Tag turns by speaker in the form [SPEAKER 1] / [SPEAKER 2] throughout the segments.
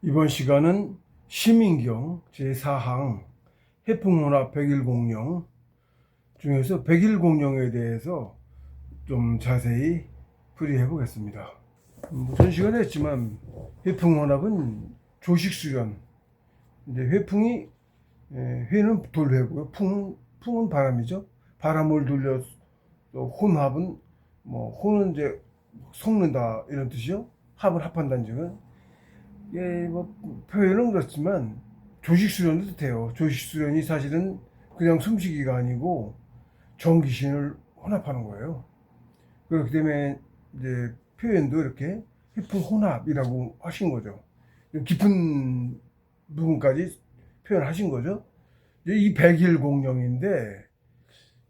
[SPEAKER 1] 이번 시간은 시민경 제4항 해풍혼합 백일공령 중에서 백일공령에 대해서 좀 자세히 풀이해 보겠습니다. 전 시간에 했지만 해풍혼합은 조식수련, 이제 회풍이 회는 돌회고요. 풍은 바람이죠. 바람을 돌려서 혼합은 혼은 이제 섞는다 이런 뜻이요. 합을 합한다는 증은 표현은 그렇지만 조식수련도 뜻해요. 조식수련이 사실은 그냥 숨쉬기가 아니고 전기신을 혼합하는 거예요. 그렇기 때문에 이제 표현도 이렇게 해풍혼합이라고 하신 거죠. 깊은 부분까지 표현하신 거죠. 이 백일공령인데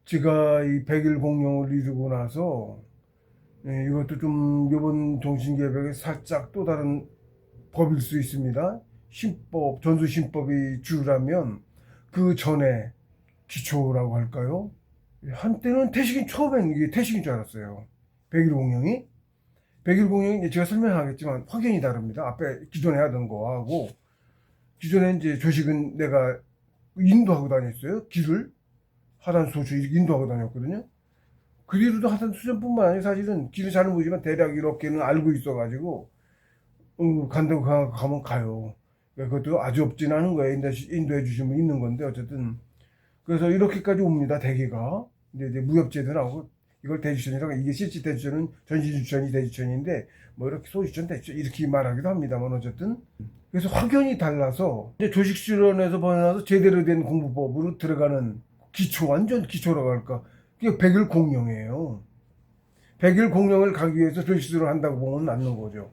[SPEAKER 1] 제가 이 백일공령을 이루고 나서 이것도 좀 이번 정신개벽에 살짝 또 다른 법일 수 있습니다. 신법, 전수신법이 주라면 그 전에 기초라고 할까요? 한때는 태식인 처음엔 이게 태식인 줄 알았어요. 백일공령이. 백일공령이 제가 설명하겠지만 확연히 다릅니다. 앞에 기존에 하던 거하고. 기존에 이제 조식은 내가 인도하고 다녔어요. 길을. 하단소주 인도하고 다녔거든요. 그 뒤로도 하단수전뿐만 아니라 사실은 길을 잘 모르지만 대략 이렇게는 알고 있어가지고 간다고 가면 가요. 그것도 아주 없진 않은 거예요. 인도해 주시면 있는 건데 어쨌든 그래서 이렇게까지 옵니다. 대개가 이제 무협제들하고 이걸 대주천이라고, 이게 실제 대주천은 전시주천이 대주천인데 뭐 이렇게 소주천 대주천 이렇게 말하기도 합니다만 어쨌든 그래서 확연히 달라서 이제 조식수련에서 벗어나서 제대로 된 공부법으로 들어가는 기초, 완전 기초라고 할까, 그게 백일공령이에요. 백일공령을 가기 위해서 조식수련을 한다고 보면 맞는 거죠.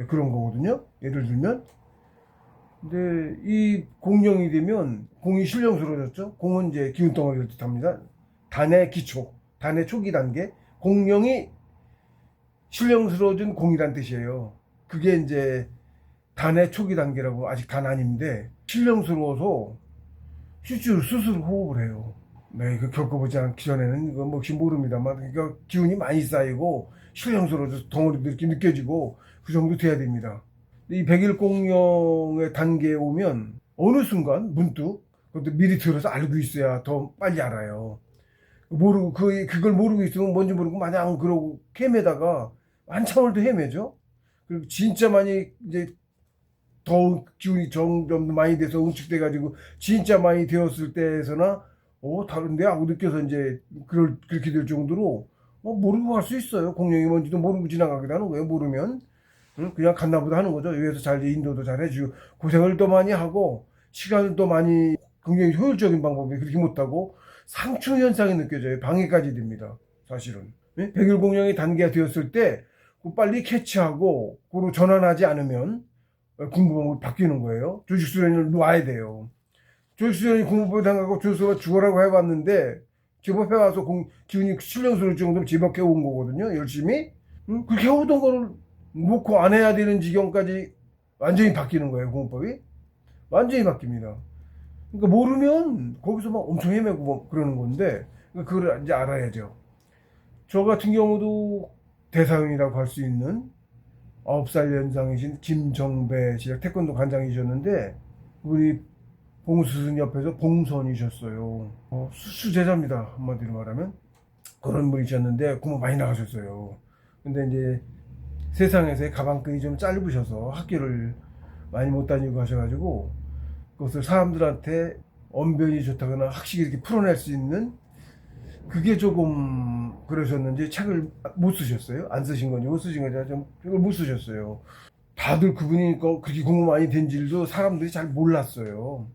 [SPEAKER 1] 그런 거거든요. 예를 들면 근데 이 공령이 되면 공이 신령스러워졌죠. 공은 이제 기운덩어리를 뜻합니다. 단의 기초, 단의 초기 단계. 공령이 신령스러워진 공이란 뜻이에요. 그게 이제 단의 초기 단계라고. 아직 단 아닌데 신령스러워서 실제로 스스로 호흡을 해요. 네, 이거 겪어보지 않기 전에는 이거 혹시 모릅니다만, 그러니까 기운이 많이 쌓이고 신령스러워져서 덩어리도 이렇게 느껴지고 그 정도 돼야 됩니다. 이 백일공령의 단계에 오면 어느 순간 문득, 그것도 미리 들어서 알고 있어야 더 빨리 알아요. 모르고 그걸 모르고 있으면 뭔지 모르고 마냥 그러고 헤매다가 한참을 더 헤매죠. 그리고 진짜 많이 이제 더 기운이 점점 많이 돼서 응축돼 가지고 진짜 많이 되었을 때에서나 다른데 하고 느껴서 이제 그렇게 될 정도로 모르고 갈 수 있어요. 공령이 뭔지도 모르고 지나가기도 하는 거예요. 모르면 그냥 갔나 보다 하는 거죠. 위에서 잘 인도도 잘 해주고 고생을 또 많이 하고 시간을 또 많이, 굉장히 효율적인 방법이 그렇게 못하고 상충 현상이 느껴져요. 방해까지 됩니다. 사실은 백일공령이 단계가 되었을 때 빨리 캐치하고 그로 전환하지 않으면 공부방법이 바뀌는 거예요. 조식수련을 놔야 돼요. 조식수련이 공부법에 당하고 조수가 죽어라고 해봤는데 제법 해와서 기운이 신령스러울 정도로 제법 해온 거거든요. 열심히. 그렇게 해오던 거를 놓고 안 해야 되는 지경까지 완전히 바뀌는 거예요. 공부법이 완전히 바뀝니다. 그러니까 모르면 거기서 막 엄청 헤매고 뭐 그러는 건데 그걸 이제 알아야죠. 저 같은 경우도 대사형이라고 할 수 있는 9살 연상이신 김정배 씨가 태권도 관장이셨는데 우리 봉수선 옆에서 봉선이셨어요. 수제자입니다. 한마디로 말하면 그런 분이셨는데 공부 많이 나가셨어요. 근데 이제 세상에서의 가방끈이 좀 짧으셔서 학교를 많이 못 다니고 하셔가지고 그것을 사람들한테 언변이 좋다거나 학식이 이렇게 풀어낼 수 있는 그게 조금 그러셨는지 책을 못 쓰셨어요. 안 쓰신 건지 못 쓰신 건지 좀 이걸 못 쓰셨어요. 다들 그분이 그렇게 공부 많이 된 줄도 사람들이 잘 몰랐어요.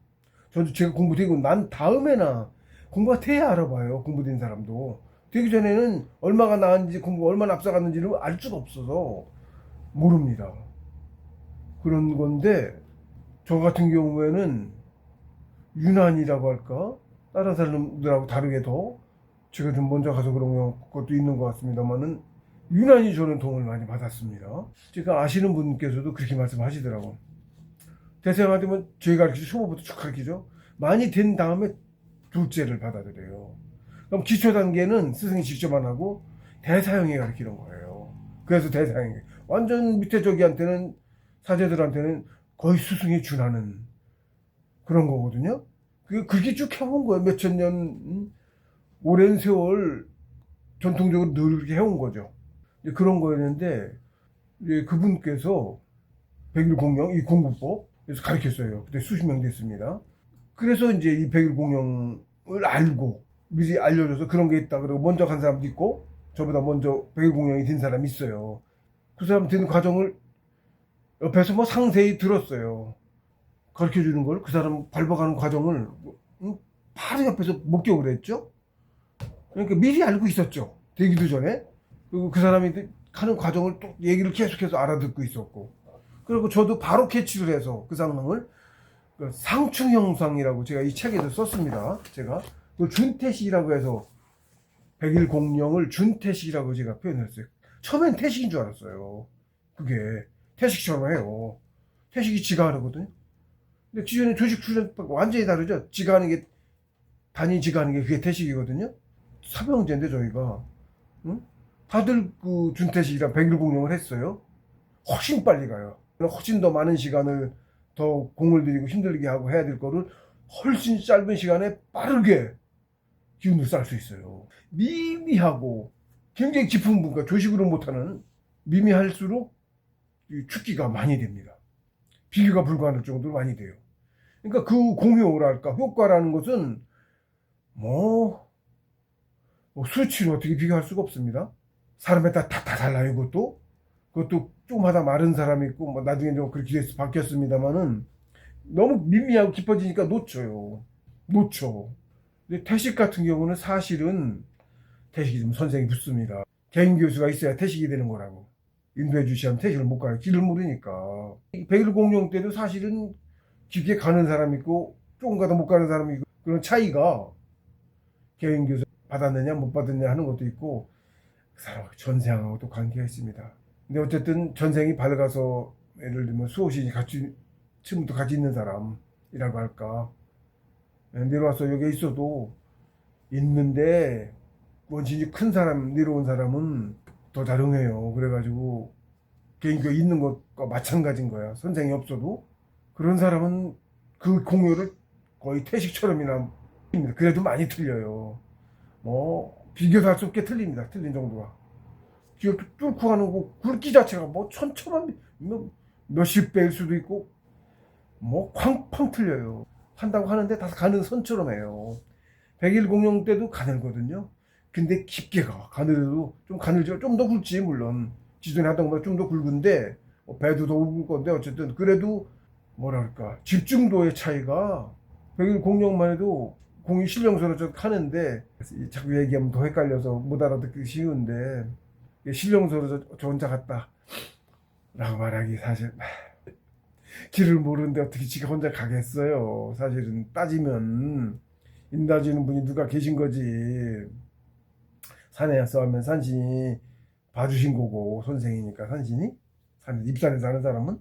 [SPEAKER 1] 저도 제가 공부되고 난 다음에나 공부가 돼야 알아봐요. 공부된 사람도 되기 전에는 얼마가 나왔는지, 공부 얼마나 앞서갔는지를 알 수가 없어서 모릅니다. 그런 건데 저 같은 경우에는 유난이라고 할까, 다른 사람들하고 다르게 더 제가 좀 먼저 가서 그런 것도 있는 것 같습니다만은 유난히 저는 도움을 많이 받았습니다. 제가 아시는 분께서도 그렇게 말씀하시더라고. 대사형한테 뭐 저희 가르치죠. 초보부터 쭉 가르치죠. 많이 된 다음에 둘째를 받아들여요. 그럼 기초 단계는 스승이 직접 안 하고 대사형이 가르치는 거예요. 그래서 대사형이 완전 밑에 저기한테는, 사제들한테는 거의 스승에 준하는 그런 거거든요. 그렇게 쭉 해온 거예요. 몇천 년, 오랜 세월 전통적으로 늘 그렇게 해온 거죠. 그런 거였는데, 그분께서 백일공령, 이 공부법에서 가르쳤어요. 그때 수십 명 됐습니다. 그래서 이제 이 백일공령을 알고, 미리 알려줘서 그런 게 있다. 그리고 먼저 간 사람도 있고, 저보다 먼저 백일공령이 된 사람이 있어요. 그 사람 된 과정을 옆에서 뭐 상세히 들었어요. 가르쳐 주는 걸, 그 사람 밟아가는 과정을 바로 옆에서 목격을 했죠. 그러니까 미리 알고 있었죠. 되기도 전에. 그리고 그 사람이 하는 과정을 또 얘기를 계속해서 알아듣고 있었고. 그리고 저도 바로 캐치를 해서 그 상황을 상충형상이라고 제가 이 책에도 썼습니다. 제가 그걸 준태식이라고 해서 백일공령을 준태식이라고 제가 표현했어요. 처음엔 태식인 줄 알았어요. 그게 태식처럼 해요. 태식이 지가 하거든요. 근데 기존의 조식 출전 완전히 다르죠. 지가 하는 게 단위 지가 하는 게 그게 태식이거든요. 삼형제인데 저희가 응? 다들 그 준태식이랑 백일공령을 했어요. 훨씬 빨리 가요. 훨씬 더 많은 시간을 더 공을 들이고 힘들게 하고 해야 될 거를 훨씬 짧은 시간에 빠르게 기운을 쌀 수 있어요. 미미하고 굉장히 깊은 분과 조식으로 못하는 미미할수록 축기가 많이 됩니다. 비교가 불가할 정도로 많이 돼요. 그러니까 그 공효랄까 효과라는 것은 뭐 수치로 어떻게 비교할 수가 없습니다. 사람에 따라 다 달라요. 그것도 조금하다 마른 사람이 있고 뭐 나중에 좀 그렇게 돼서 바뀌었습니다만은 너무 미미하고 깊어지니까 놓쳐요. 근데 태식 같은 경우는 사실은 태식이 좀 선생이 붙습니다. 개인 교수가 있어야 태식이 되는 거라고. 인도해 주시면 태식을 못 가요. 길을 모르니까. 백일공령 때도 사실은 깊게 가는 사람이 있고 조금 가다 못 가는 사람이 있고 그런 차이가 개인 교수 받았느냐 못 받았느냐 하는 것도 있고 그 사람 전생하고 또 관계가 있습니다. 근데 어쨌든 전생이 밝아서 예를 들면 수호신이 같이 처음부터 같이 있는 사람이라고 할까 내려와서 여기 있어도 있는데 원신이 큰 사람 내려온 사람은 더 다름해요. 그래가지고 개인교회 있는 것과 마찬가지인 거야. 선생이 없어도 그런 사람은 그 공효를 거의 태식처럼이나 그래도 많이 틀려요. 뭐 비교도 할 수 없게 틀립니다. 틀린 정도가. 기억도 뚫고 가는 거 굵기 자체가 뭐 천천만 몇십 배일 수도 있고 뭐 쾅쾅 틀려요. 한다고 하는데 다 가는 선처럼 해요. 백일공령 때도 가늘거든요. 근데 깊게 가. 가늘어도 좀 가늘죠. 좀 더 굵지 물론. 기존에 하던 것보다 좀 더 굵은데 배도 더 굵을 건데 어쨌든 그래도 뭐랄까 집중도의 차이가 백일공령만 해도 공이 신령서로 좀 하는데 자꾸 얘기하면 더 헷갈려서 못 알아듣기 쉬운데 신령서로 저 혼자 갔다 라고 말하기 사실 길을 모르는데 어떻게 지가 혼자 가겠어요. 사실은 따지면 인다주는 분이 누가 계신 거지. 산에 와서 하면 산신이 봐주신 거고 선생이니까 산신이 입산에 사는 사람은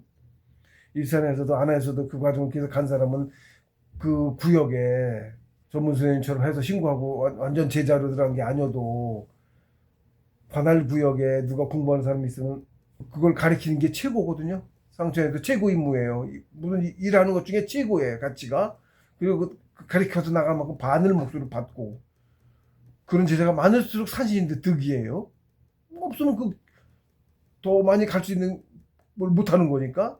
[SPEAKER 1] 입산에서도 안에서도 그 과정을 계속 간 사람은 그 구역에 전문 선생님처럼 해서 신고하고 완전 제자로 들어간 게 아니어도 관할 구역에 누가 공부하는 사람이 있으면 그걸 가르치는 게 최고거든요. 상처에도 최고 임무예요. 물론 일하는 것 중에 최고의 가치가. 그리고 가르쳐서 나갈 만큼 반을 몫으로 받고 그런 제자가 많을수록 산신인데 득이에요. 없으면 더 많이 갈 수 있는 뭘 못하는 거니까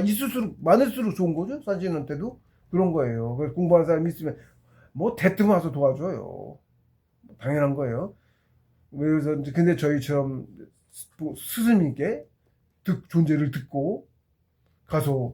[SPEAKER 1] 있을수록 많을수록 좋은 거죠. 산신한테도 그런 거예요. 그래서 공부하는 사람이 있으면 뭐 대뜸 와서 도와줘요. 당연한 거예요. 그래서 근데 저희처럼 스승님께 존재를 듣고 가서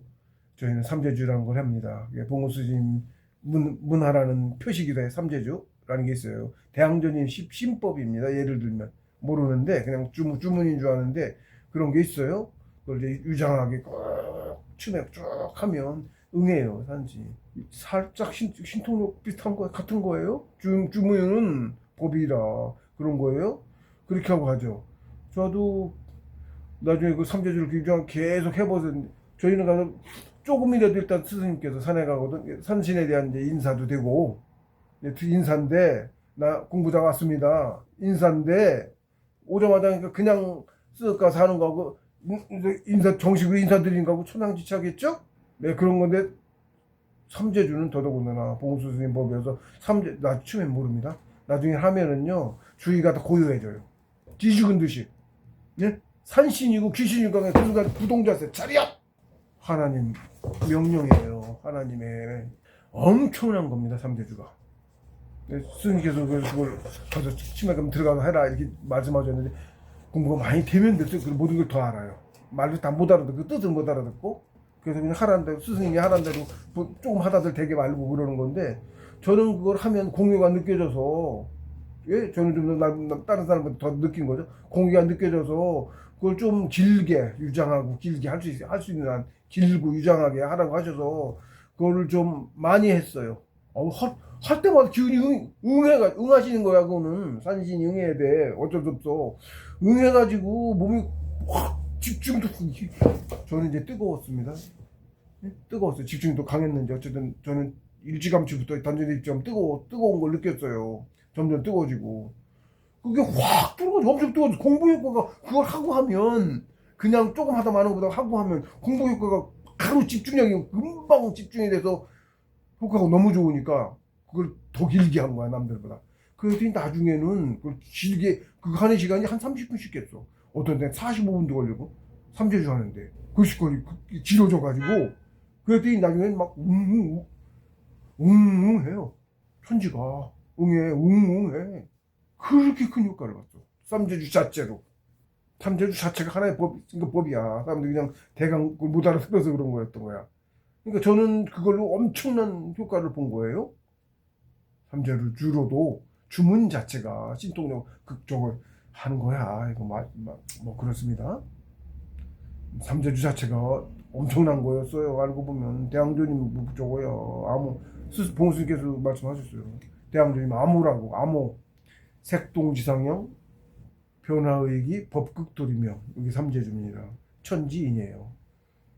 [SPEAKER 1] 저희는 삼재주라는 걸 합니다. 봉우스님 문화라는 표시기도 해. 삼재주라는 게 있어요. 대항전인 신법입니다. 예를 들면 모르는데 그냥 주문인 줄 아는데 그런 게 있어요. 그걸 이제 유장하게 꼭 춤에 쭉 하면 응해요. 산지 살짝 신통력 비슷한 거 같은 거예요. 주문은 법이라 그런 거예요. 그렇게 하고 가죠. 저도 나중에 그 삼재주를 유장 계속 해보던 저희는 가서 조금이라도 일단 스승님께서 산에 가거든. 산신에 대한 이제 인사도 되고 인사인데 나 공부장 왔습니다. 인사인데 오자마자 그냥 쓱 가서 하는 거하고 정식으로 인사드리는 거하고 천양지차겠죠? 네, 그런 건데, 삼재주는 더더군다나 봉수 스님 법에서 나 처음엔 모릅니다. 나중에 하면은요, 주의가 더 고요해져요. 뒤죽은 듯이. 예? 산신이고 귀신이고 그 순간 부동자세 차려! 하나님 명령이에요. 하나님의 엄청난 겁니다. 삼재주가. 스님께서 그걸 가서 치매감 들어가서 해라 이렇게 말씀하셨는데 공부가 많이 되면 됐어요. 모든 걸 더 알아요. 말도 다 못 알아듣고 그 뜻을 못 알아듣고 그래서 그냥 하라는 대로 스승님이 하라는 대로 조금 하다들 되게 말고 그러는 건데 저는 그걸 하면 공유가 느껴져서 예? 저는 좀 다른 사람보다 더 느낀 거죠. 공유가 느껴져서 그걸 좀 길게 유장하고 길게 할 수 있는 한 길고 유장하게 하라고 하셔서 그거를 좀 많이 했어요. 할 때마다 기운이 응하시는 거야. 그거는 산신이 응해야 돼. 어쩔 수 없어. 응해가지고 몸이 확 집중도 저는 이제 뜨거웠습니다. 뜨거웠어요. 집중도 강했는지 어쨌든 저는 일찌감치부터 단전 일찌감 뜨거운 걸 느꼈어요. 점점 뜨거워지고 그게 확 뜨거워져. 엄청 뜨거워져. 공부 효과가 그걸 하고 하면 그냥 조금 하다 마는 것보다 하고 하면 공부 효과가 바로 집중력이 금방 집중이 돼서 효과가 너무 좋으니까 그걸 더 길게 한 거야 남들보다. 그랬더니 나중에는 그걸 길게 그거 하는 시간이 한 30분씩 했어. 어떤 데는 45분도 걸리고 삼재주 하는데 글씨거리 길어져가지고 그랬더니 나중에는 막 해요. 천지가 응해. 그렇게 큰 효과를 봤어. 삼재주 자체로. 삼재주 자체가 하나의 법이야. 사람들이 그냥 대강 못 알아들어서 그런 거였던 거야. 그러니까 저는 그걸로 엄청난 효과를 본 거예요. 삼재주로도 주문 자체가 신통력 저걸 하는 거야. 이거 뭐 그렇습니다. 삼재주 자체가 엄청난 거였어요. 알고 보면 대왕조님 저거요. 봉수님께서 말씀하셨어요. 대왕조님 암호라고. 색동지상형 변화의기 법극돌이명 이게 삼재주입니다. 천지인이에요.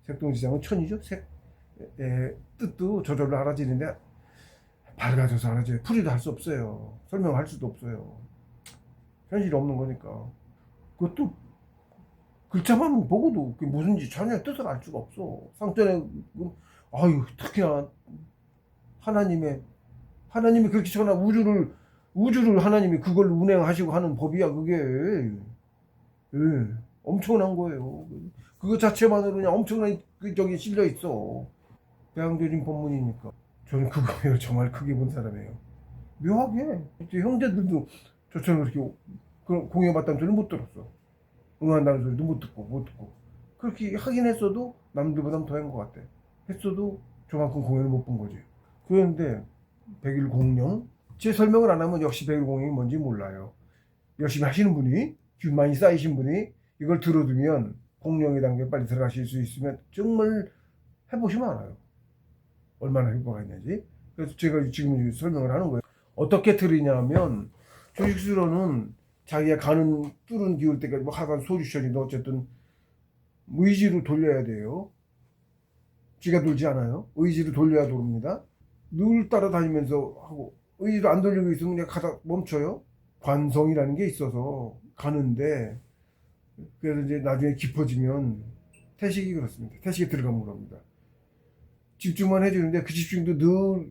[SPEAKER 1] 색동지상은 천이죠. 뜻도 저절로 알아지는데 밝아져서 알아져요. 풀이도 할 수 없어요. 설명할 수도 없어요. 현실이 없는 거니까. 그것도 글자만 보고도 그게 무슨지 전혀 뜻을 알 수가 없어. 상전에 특히나 하나님이 그렇게 전하 우주를 하나님이 그걸 운행하시고 하는 법이야 그게. 예, 엄청난 거예요. 그거 자체만으로 그냥 엄청난 저기 실려 있어. 대왕조진 법문이니까. 저는 그거 정말 크게 본 사람이에요. 묘하게 이제 형제들도 저처럼 그렇게 공연받다는 소리를 못 들었어. 응한다는 소리도 못 듣고 그렇게 하긴 했어도 남들보다 더한 것 같아. 했어도 저만큼 공연을 못 본 거지. 그런데 백일공령 제 설명을 안 하면 역시 백일공령이 뭔지 몰라요. 열심히 하시는 분이 기운 많이 쌓이신 분이 이걸 들어두면 공령의 단계에 빨리 들어가실 수 있으면 정말 해보시면 알아요. 얼마나 효과가 있는지. 그래서 제가 지금 설명을 하는 거예요. 어떻게 들으냐면 조식수로는 자기가 가는 뚫은 기울 때까지 뭐 하간 소주셔지도 어쨌든 의지로 돌려야 돼요. 쥐가 돌지 않아요. 의지로 돌려야 돌립니다. 늘 따라다니면서 하고 의지로 안 돌리고 있으면 그냥 가다 멈춰요. 관성이라는 게 있어서 가는데 그래서 이제 나중에 깊어지면 태식이 그렇습니다. 태식에 들어가면 그럽니다. 집중만 해주는데 그 집중도 늘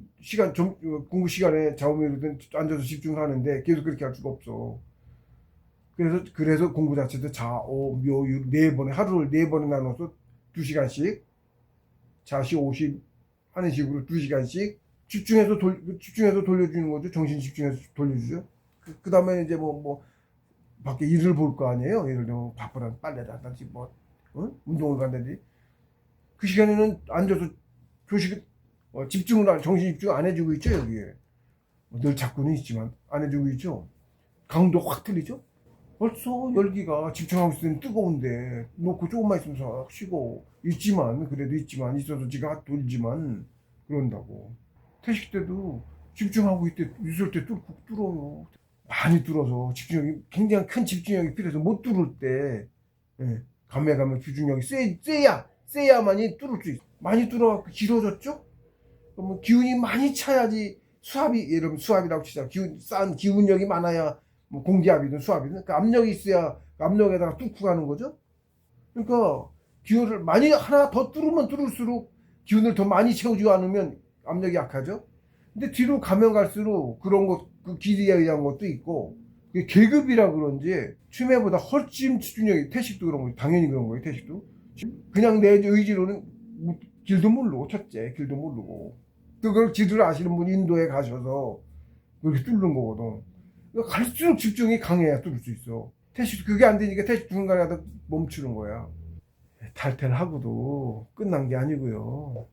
[SPEAKER 1] 공부 시간에 좌우명이든 앉아서 집중하는데 계속 그렇게 할 수가 없어. 그래서 공부 자체도 자오 묘유 하루를 4번에 나눠서 2시간씩 자시 50 하는 식으로 2시간씩 집중해서 돌려주는 거죠. 정신 집중해서 돌려주죠. 그 다음에 이제 뭐 밖에 일을 볼 거 아니에요. 예를 들면 바쁘다 빨래를 한다든지 운동을 간다든지 그 시간에는 앉아서 정신 집중 안 해주고 있죠. 여기에 늘 잡고는 있지만 안 해주고 있죠. 강도 확 틀리죠. 벌써 열기가 집중하고 있을 때는 뜨거운데 놓고 조금만 있으면 싹 쉬고 그래도 있지만 있어서 지가 돌지만 그런다고. 태식 때도 집중하고 있을 때 뚫어요. 많이 뚫어서 굉장히 큰 집중력이 필요해서 못 뚫을 때 감회감의 집중력이 세야만이 뚫을 수 있어. 많이 뚫어갖고 길어졌죠? 그러면 기운이 많이 차야지 예를 들면 수압이라고 치자. 쌓은 기운력이 많아야 뭐 공기압이든 수압이든 그 압력이 있어야 그 압력에다가 뚫고 가는 거죠. 그러니까 기호를 많이 하나 더 뚫으면 뚫을수록 기운을 더 많이 채우지 않으면 압력이 약하죠. 근데 뒤로 가면 갈수록 그런 것, 그 길이에 의한 것도 있고, 그게 계급이라 그런지 춤에보다 훨씬 집중력이, 태식도 그런 거예요. 당연히 그런 거예요. 태식도 그냥 내 의지로는 길도 모르고, 첫째 길도 모르고, 또 그걸 길을 아시는 분이 인도에 가셔서 그렇게 뚫는 거거든. 그러니까 갈수록 집중이 강해야 뚫을 수 있어. 태식 그게 안 되니까 태식 중간에 하다 멈추는 거야. 탈퇴를 하고도 끝난 게 아니고요.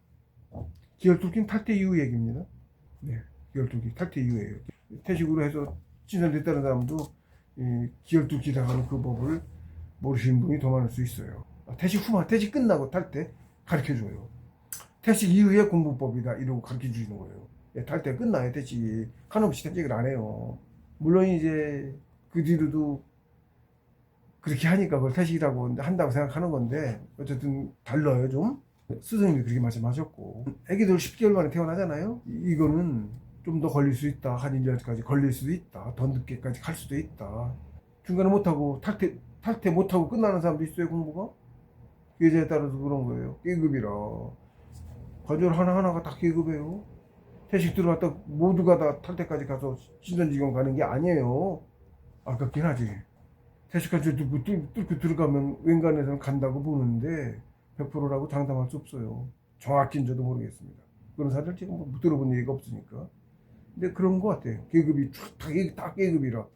[SPEAKER 1] 기혈 뚫기는 탈퇴 이후 얘기입니다. 네, 기혈 뚫기 탈퇴 이후에요. 태식으로 해서 진전됐다는 사람도 이 기혈 뚫기 당하는 그 법을 모르시는 분이 더 많을 수 있어요. 태식 후만, 태식 끝나고 탈퇴 가르쳐줘요. 태식 이후에 공부법이다 이러고 가르쳐 주시는 거예요. 예, 탈퇴 끝나요. 태식이 한없이 태식을 안 해요. 물론 이제 그 뒤로도 그렇게 하니까 그걸 태식이라고 한다고 생각하는 건데, 어쨌든 달라요 좀. 스승님이 그렇게 말씀하셨고, 애기들 10개월 만에 태어나잖아요. 이거는 좀 더 걸릴 수 있다. 한 1년까지 걸릴 수도 있다. 더 늦게까지 갈 수도 있다. 중간에 못하고 탈퇴 못하고 끝나는 사람도 있어요. 공부가 계제에 따라서 그런 거예요. 계급이라 관절 하나하나가 다 계급이에요. 태식 들어갔다 모두가 다 탈퇴까지 가서 신전지경 가는 게 아니에요. 아깝긴 하지. 태식까지 뚫고 들어가면 웬간에서는 간다고 보는데 100%라고 장담할 수 없어요. 정확히는 저도 모르겠습니다. 그런 사실 지금 뭐 들어본 얘기가 없으니까. 근데 그런 것 같아요. 계급이 다 계급이라.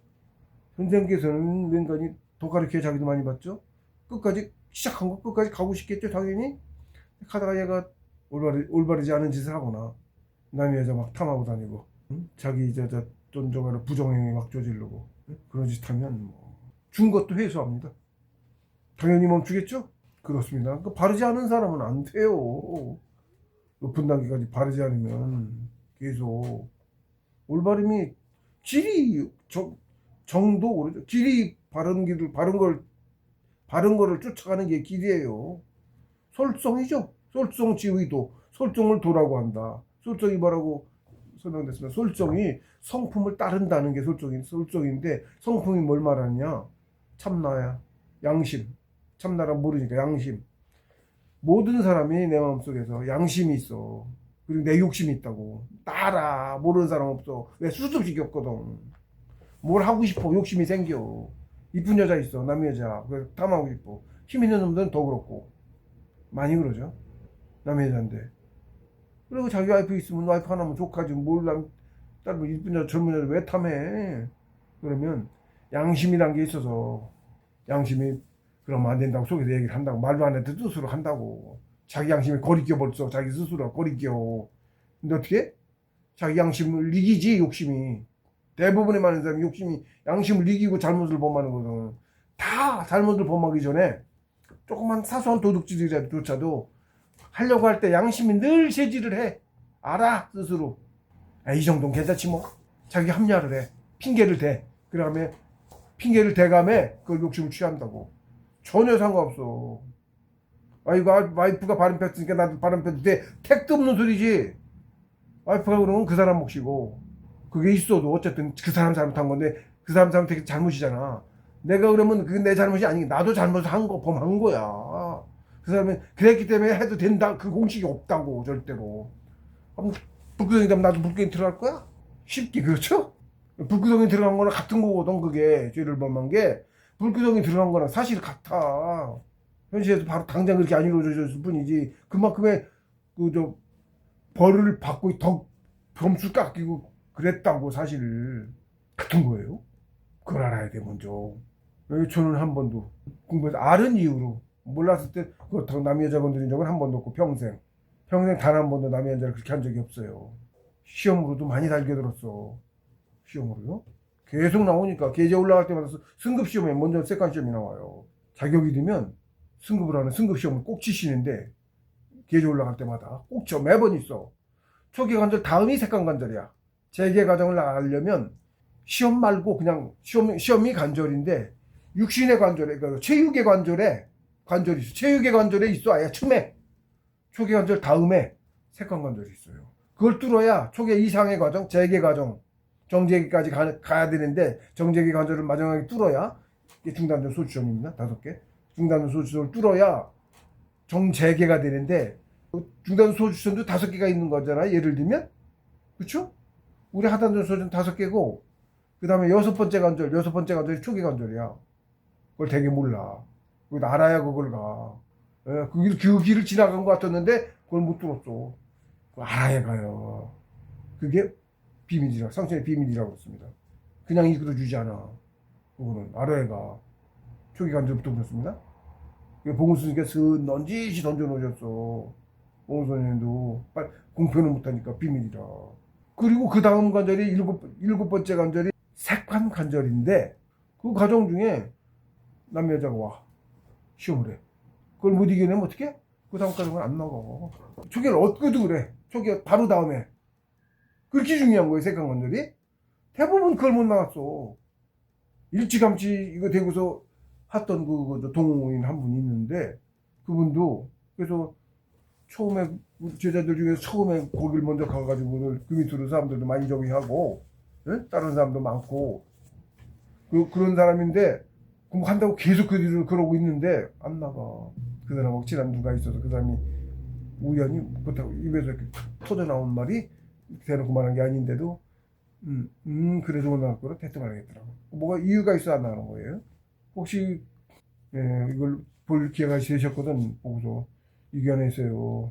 [SPEAKER 1] 선생님께서는 웬간히 더 가르쳐 자기도 많이 봤죠. 끝까지 시작한 거 끝까지 가고 싶겠죠 당연히. 가다가 얘가 올바르지 않은 짓을 하거나 남의 여자 막 탐하고 다니고, 응? 자기 여자 존중하는 부정행위 막 저지르고, 응? 그런 짓 하면 뭐 준 것도 회수합니다. 당연히 멈추겠죠? 그렇습니다. 그 바르지 않은 사람은 안 돼요. 높은 단계까지 바르지 않으면 계속 올바름이 길이 정도 오르죠. 길이 바른 길을 바른 거를 쫓아가는 게 길이에요. 솔성이죠. 솔성지의도 솔종을 도라고 한다. 솔종이 뭐라고 설명됐으면 솔종이 성품을 따른다는 게 솔종인데 성품이 뭘 말하냐? 참나야, 양심. 참나란 모르니까 양심. 모든 사람이 내 마음속에서 양심이 있어. 그리고 내 욕심이 있다고. 따라 모르는 사람 없어. 왜 수도 없이 겪거든. 뭘 하고 싶어. 욕심이 생겨. 이쁜 여자 있어. 남 여자. 그래서 탐하고 싶어. 힘 있는 놈들은 더 그렇고. 많이 그러죠. 남 여자인데. 그리고 자기 와이프 있으면 와이프 하나면 족하지. 뭘 다른 이쁜 여자 젊은 여자 왜 탐해. 그러면 양심이란 게 있어서 양심이 그러면 안 된다고 속에서 얘기를 한다고. 말도 안 해도 스스로 한다고. 자기 양심이 거리껴 벌써. 자기 스스로 거리껴. 근데 어떻게? 자기 양심을 이기지 욕심이. 대부분의 많은 사람이 욕심이 양심을 이기고 잘못을 범하는 거거든. 다 잘못을 범하기 전에 조그만 사소한 도둑질이라도 하려고 할 때 양심이 늘 세지를 해. 알아 스스로. 이 정도는 괜찮지 뭐. 자기 합리화를 해. 핑계를 대. 그 다음에 핑계를 대감에 그걸 욕심을 취한다고. 전혀 상관없어. 이거 와이프가 바람 폈으니까 나도 바람 펴도 돼. 택도 없는 소리지. 와이프가 그러면 그 사람 몫이고, 그게 있어도 어쨌든 그 사람 잘못한 건데 그 사람 잘못한 게 잘못이잖아. 내가 그러면 그게 내 잘못이 아니고 나도 잘못을 범한 거야. 그 사람은 그랬기 때문에 해도 된다. 그 공식이 없다고 절대로. 그럼 불구덩이 되면 나도 불구덩이 들어갈 거야? 쉽게. 그렇죠? 불구덩이 들어간 거랑 같은 거거든. 그게 죄를 범한 게 불구덩이 들어간 거랑 사실 같아. 현실에서 바로 당장 그렇게 안 이루어졌을 뿐이지 그만큼의 벌을 받고 더 점수 깎이고 그랬다고. 사실 같은 거예요. 그걸 알아야 돼 먼저. 저는 한 번도 공부해서 아는 이유로 몰랐을 때 그렇다고 남의 여자 건드린 적은 한 번도 없고 평생 단 한 번도 남의 여자를 그렇게 한 적이 없어요. 시험으로도 많이 달게 들었어. 시험으로요? 계속 나오니까 계제 올라갈 때마다 승급 시험에 먼저 세컨 시험이 나와요. 자격이 되면 승급을 하는 승급 시험을 꼭 치시는데 계제 올라갈 때마다 꼭 쳐. 매번 있어. 초기 관절 다음이 세컨 관절이야. 재계 과정을 나가려면 시험 말고 그냥 시험이 관절인데 육신의 관절에, 그러니까 체육의 관절이 있어. 체육의 관절에 있어. 아예 처음에 초기 관절 다음에 세컨 관절이 있어요. 그걸 뚫어야 초기 이상의 과정, 재계 과정, 정재기까지 가야 되는데 정재기 관절을 마지막에 뚫어야 이게 중단전 소추점입니다. 5개. 중단된 소주선을 뚫어야 정재개가 되는데 중단된 소주선도 5개가 있는 거잖아. 예를 들면 그렇죠? 우리 하단된 소주선 5개고 그 다음에 6번째 관절이 초기 관절이야. 그걸 되게 몰라. 그걸 알아야 그걸 가. 그 길을 지나간 것 같았는데 그걸 못 들었어. 그걸 알아야 가요. 그게 비밀이라, 상처의 비밀이라고 했습니다. 그냥 이끌어주지 않아. 그거는 알아야 가. 초기 관절부터 그렇습니다. 봉수님께서 넌지시 던져놓으셨어. 봉수님도 공표는 못하니까 비밀이라. 그리고 그 다음 관절이 일곱 번째 관절이 색관 관절인데 그 과정 중에 남자 여자가 와 시험을 해. 그걸 못 이겨내면 어떡해? 그 다음 과정은 안 나가. 초기를 얻고도 그래. 초기 바로 다음에. 그렇게 중요한 거예요. 색관 관절이. 대부분 그걸 못 나갔어. 일찌감치 이거 되고서 했던 그 동호인 한 분이 있는데 그분도 그래서 처음에 제자들 중에서 처음에 거길 먼저 가가지고 그 밑으로 사람들도 많이 저기 하고 다른 사람도 많고 그런 사람인데 공부한다고 계속 그 뒤를 그러고 있는데 안 나가. 그 사람하고 친한 누가 있어서 그 사람이 우연히 그렇다고 입에서 이렇게 터져 나온 말이 대놓고 말한 게 아닌데도 그래서 못 나갈 거라 대뜸 안 하겠더라고. 뭐가 이유가 있어 안 나가는 거예요. 혹시 이걸 볼 기회가 되셨거든. 보고서 이겨냈어요.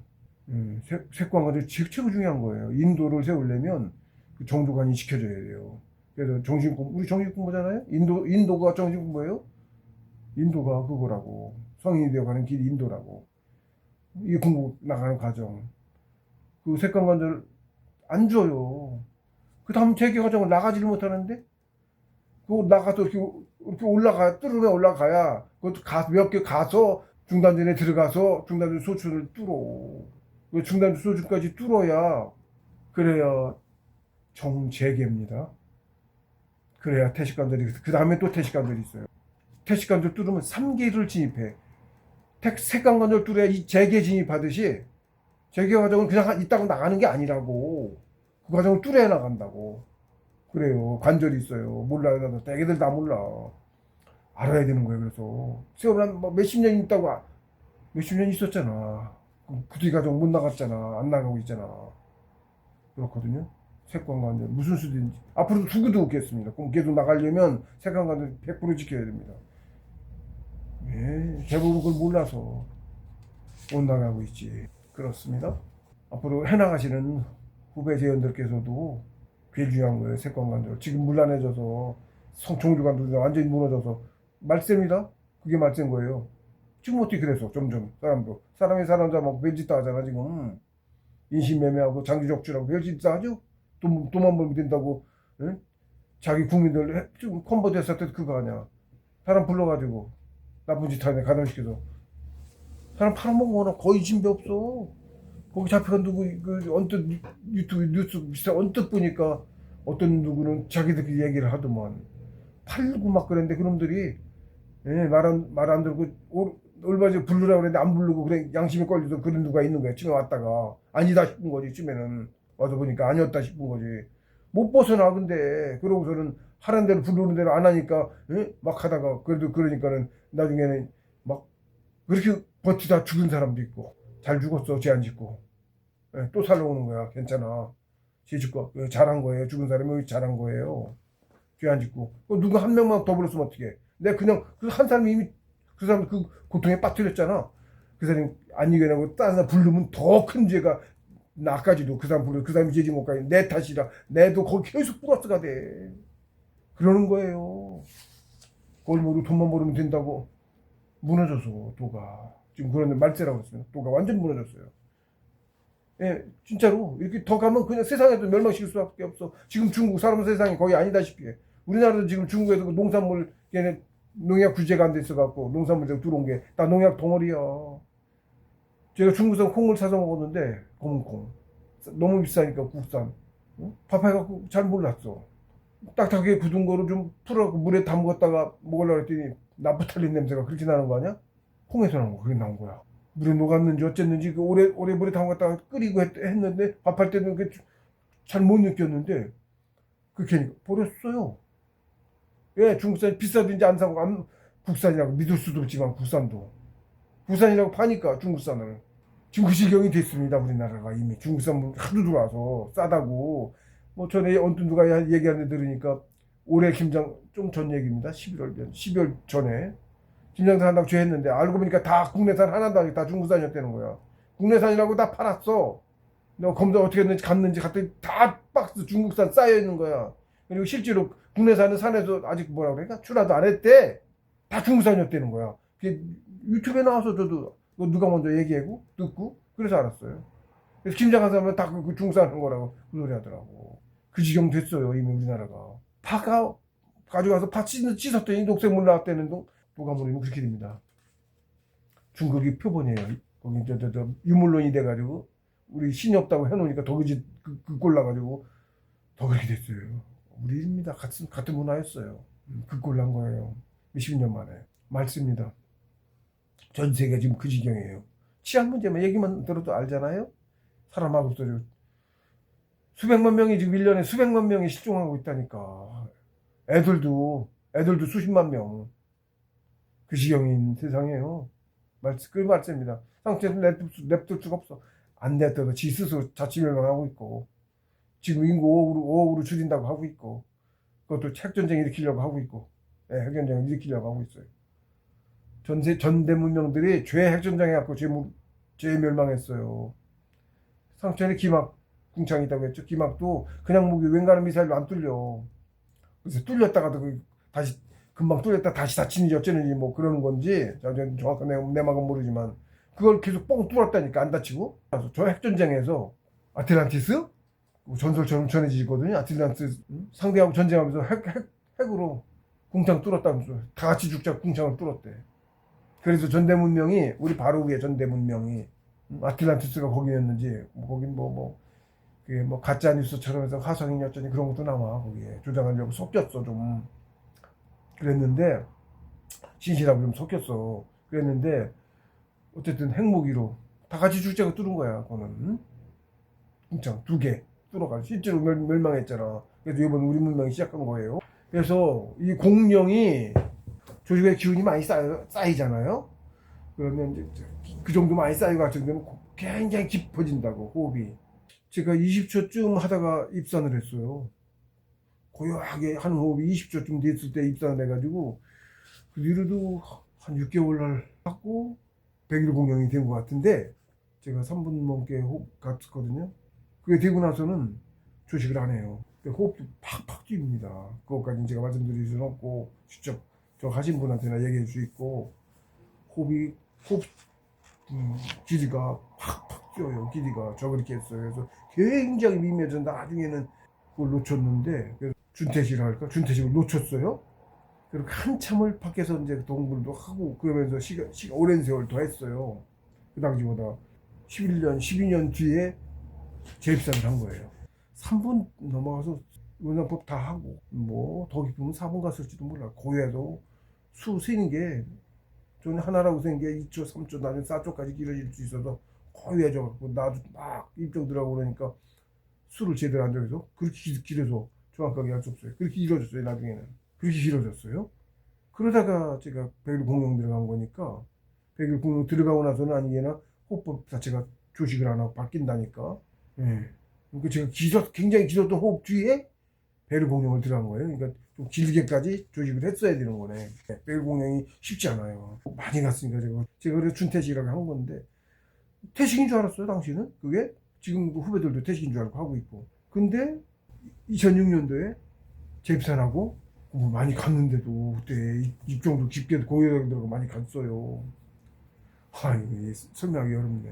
[SPEAKER 1] 색광관절 최고 중요한 거예요. 인도를 세우려면 그 정도관이 지켜져야 돼요. 그래서 정신공부, 우리 정신공부잖아요. 인도가 정신공부예요. 인도가 그거라고. 성인이 되어가는 길이 인도라고. 이 공부 나가는 과정. 그 색광관절 안 줘요. 그 다음 재개 과정을 나가지를 못하는데 그거 나가서 이렇게 뚫으면 올라가야 그것도 몇 개 가서 중단전에 들어가서 중단전 소출을 뚫어. 중단전 소출까지 뚫어야 그래야 정재개입니다. 그래야 태식관절이 그 다음에 또 태식관절이 있어요. 태식관절 뚫으면 3개를 진입해. 색관관절 뚫어야 이 재개 진입하듯이 재개 과정은 그냥 있다고 나가는 게 아니라고. 그 과정을 뚫어야 나간다고. 그래요. 관절이 있어요. 몰라요. 애들 다 몰라. 알아야 되는 거예요. 그래서 세월은 뭐 몇십 년 있다고 몇십 년 있었잖아. 그 뒤 과정 못 나갔잖아. 안 나가고 있잖아. 그렇거든요. 색관관절 무슨 수든지 앞으로도 두고도 없겠습니다. 그럼 계속 나가려면 색관관절 100% 지켜야 됩니다. 대부분 그걸 몰라서 못 나가고 있지. 그렇습니다. 앞으로 해나가시는 후배 제원들께서도 그게 중요한 거예요. 색관관절 지금 문란해져서 종주관도 완전히 무너져서 말세입니다. 그게 말세인 거예요. 지금 어떻게 그래서 점점 사람이 사람 잡아먹고 별짓 다 하잖아. 지금 인신매매하고 장기적주라고 별짓 다 하죠. 돈만 벌면 된다고. 응? 자기 국민들 지금 컨버트 했을 때 그거 아니야. 사람 불러가지고 나쁜 짓 하네. 가담시켜서 사람 팔아먹거나 거의 진배 없어. 거기 잡혀간 누구 언뜻 유튜브 뉴스 비슷한 언뜻 보니까 어떤 누구는 자기들끼리 얘기를 하더만 팔고 막 그랬는데 그놈들이 말 안 듣고 얼마전에 부르라고 그랬는데 안 부르고 그래 양심이 걸려서 그런 누가 있는 거야. 집에 왔다가 아니다 싶은 거지. 집에는 와서 보니까 아니었다 싶은 거지. 못 벗어나. 근데 그러고서는 하라는 대로 부르는 대로 안 하니까 막 하다가 그래도 그러니까는 나중에는 막 그렇게 버티다 죽은 사람도 있고 잘 죽었어. 죄 안 짓고 또 살아오는 거야. 괜찮아. 죄 짓고 잘한 거예요. 죽은 사람이 잘한 거예요. 죄 안 짓고 누가 한 명만 더 불렀으면 어떡해. 내가 그냥 그 한 사람이 이미 그 사람 그 고통에 빠뜨렸잖아. 그 사람이 안 이겨내고 다른 사람 부르면 더 큰 죄가 나까지도 그 사람 부르 그 사람이 죄진 것까지 내 탓이라 내도 거기 계속 플러스가 돼. 그러는 거예요. 그걸 모르고 돈만 벌으면 된다고 무너져서 도가 지금 그런데 말세라고 했어요. 도가 완전 무너졌어요. 진짜로 이렇게 더 가면 그냥 세상에도 멸망시킬 수밖에 없어. 지금 중국 사람 세상이 거의 아니다시피 해. 우리나라도 지금 중국에서 그 농산물 걔네 농약 규제가 안 돼 있어갖고 농산물 들어온 게 다 농약 덩어리야. 제가 중국에서 콩을 사서 먹었는데 검은 콩 너무 비싸니까 국산 밥해갖고 잘 몰랐어. 딱딱하게 굳은 거를 좀 풀어갖고 물에 담갔다가 먹으려고 했더니 나프탈린 냄새가 그렇게 나는 거 아니야? 콩에서 나온 거 그게 나온 거야. 물에 녹았는지 어쨌는지 그 오래 물에 담갔다가 끓이고 했는데 밥할 때는 잘 못 느꼈는데 그렇게 버렸어요. 중국산이 비싸든지 안 사고 국산이라고 믿을 수도 없지만 국산이라고 파니까 중국산을. 지금 그 지경이 됐습니다. 우리나라가 이미 중국산 물 하도 들어와서 싸다고. 뭐 전에 언뜻 누가 얘기하는 데 들으니까 올해 김장 좀 전 얘기입니다. 12월 전에 김장산 한다고 죄했는데 알고 보니까 다 국내산 하나도 아니고 다 중국산이었다는 거야. 국내산이라고 다 팔았어. 내가 검사 어떻게 했는지 갔는지 갔더니 다 박스 중국산 쌓여 있는 거야. 그리고 실제로 국내산은 산에서 아직 뭐라 그러니까 출하도 안 했대. 다 중국산이었다는 거야. 그게 유튜브에 나와서 저도 누가 먼저 얘기하고 듣고 그래서 알았어요. 그래서 김장한 사람은 다 그 중국산 한 거라고 그 소리 하더라고. 그 지경 됐어요 이미 우리나라가. 파가 가져가서 파 씻었더니 녹색물 나왔다는 누가 모르면 그렇게 됩니다. 중국이 표본이에요. 거기 저 유물론이 돼가지고 우리 신이 없다고 해놓으니까 더 그 꼴나가지고 더 그렇게 됐어요. 우리입니다. 같은 문화였어요. 그 꼴난 거예요. 몇십 년 만에. 말씀입니다. 전 세계가 지금 그 지경이에요. 치안 문제만 얘기만 들어도 알잖아요. 사람하고 소리. 수백만 명이 지금 1년에 수백만 명이 실종하고 있다니까. 애들도 수십만 명. 그 지경인 세상이에요. 그 말씀입니다. 상태는 냅둘 수가 없어. 안 냅둬도 지 스스로 자치멸망하고 있고, 지금 인구 5억으로 줄인다고 하고 있고, 그것도 핵전쟁 일으키려고 하고 있고, 네, 핵전쟁을 일으키려고 하고 있어요. 전대 문명들이 죄 핵전쟁 해갖고 죄 멸망했어요. 상천에 기막 궁창이 있다고 했죠. 기막도 그냥 무기 웬간한 미사일로 안 뚫려. 그래서 뚫렸다가도 다시 금방 뚫렸다 다시 닫히는지 어쩌는지 뭐 그러는 건지 정확한 내막은 모르지만 그걸 계속 뻥 뚫었다니까 안 다치고. 그래서 저 핵전쟁에서 아틀란티스 전설처럼 전해지거든요. 아틀란티스 상대하고 전쟁하면서 핵으로 궁창 뚫었다면서 다 같이 죽자 궁창을 뚫었대. 그래서 전대문명이 우리 바로 위에 전대문명이 아틀란티스가 거기였는지 거긴 그게 가짜 뉴스처럼 해서 화성이니 어쩌니 그런 것도 나와. 거기에 조장하려고 섞였어 좀. 그랬는데 신실하고 좀 섞였어. 그랬는데 어쨌든 핵무기로 다 같이 죽자고 뚫은 거야. 그거는 궁창 2개 뚫어가지고 실제로 멸망했잖아. 그래서 이번 우리 문명이 시작한 거예요. 그래서 이 공룡이 조직의 기운이 많이 쌓이잖아요. 그러면 이제 그 정도 많이 쌓여가지고 되면 굉장히 깊어진다고 호흡이. 제가 20초쯤 하다가 입산을 했어요. 고요하게 하는 호흡이 20초쯤 됐을 때 입산을 해가지고 그 뒤로도 한 6개월 날 하고 100일 공룡이 된 것 같은데 제가 3분 넘게 호흡 갔었거든요. 그게 되고 나서는 조식을 안 해요. 호흡도 팍팍 뛰입니다. 그것까지는 제가 말씀드릴 수는 없고 직접 저 하신 분한테나 얘기할 수 있고 호흡 길이가 팍팍 뛰어요. 길이가 저 그렇게 했어요. 그래서 굉장히 미미해서 나중에는 그걸 놓쳤는데 준태식을 할까? 준태식을 놓쳤어요. 그리고 한참을 밖에서 이제 동굴도 하고 그러면서 오랜 세월 더 했어요. 그 당시보다 11년, 12년 뒤에 재입산을 한 거예요. 3분 넘어가서 원장법 다 하고 뭐 더 깊으면 4분 갔을지도 몰라. 고해도 수 세는 게 저는 하나라고 생긴 게 2초, 3초, 나중에 4초까지 길어질 수 있어서 고해져갖고 나도 막 입정 들어가고 그러니까 수를 제대로 안 정해서 그렇게 길어서 정확하게 할 수 없어요. 그렇게 길어졌어요. 나중에는 그렇게 길어졌어요. 그러다가 제가 100일 공룡 들어간 거니까 100일 공룡 들어가고 나서는 아니게나 호흡법 자체가 조식을 안 하고 바뀐다니까. 예. 그러니까 제가 굉장히 길었던 호흡 뒤에 100일 공룡을 들어간 거예요. 그러니까 좀 길게까지 조식을 했어야 되는 거네. 100일 공룡이 쉽지 않아요. 많이 갔으니까 제가 그래서 준태식이라고 한 건데 태식인 줄 알았어요. 당시는 그게 지금 후배들도 태식인 줄 알고 하고 있고. 근데 2006년도에 재입산하고 뭐 많이 갔는데도 그때 입종도 깊게 고혈압 들어가 많이 갔어요. 이거 설명하기 어렵네.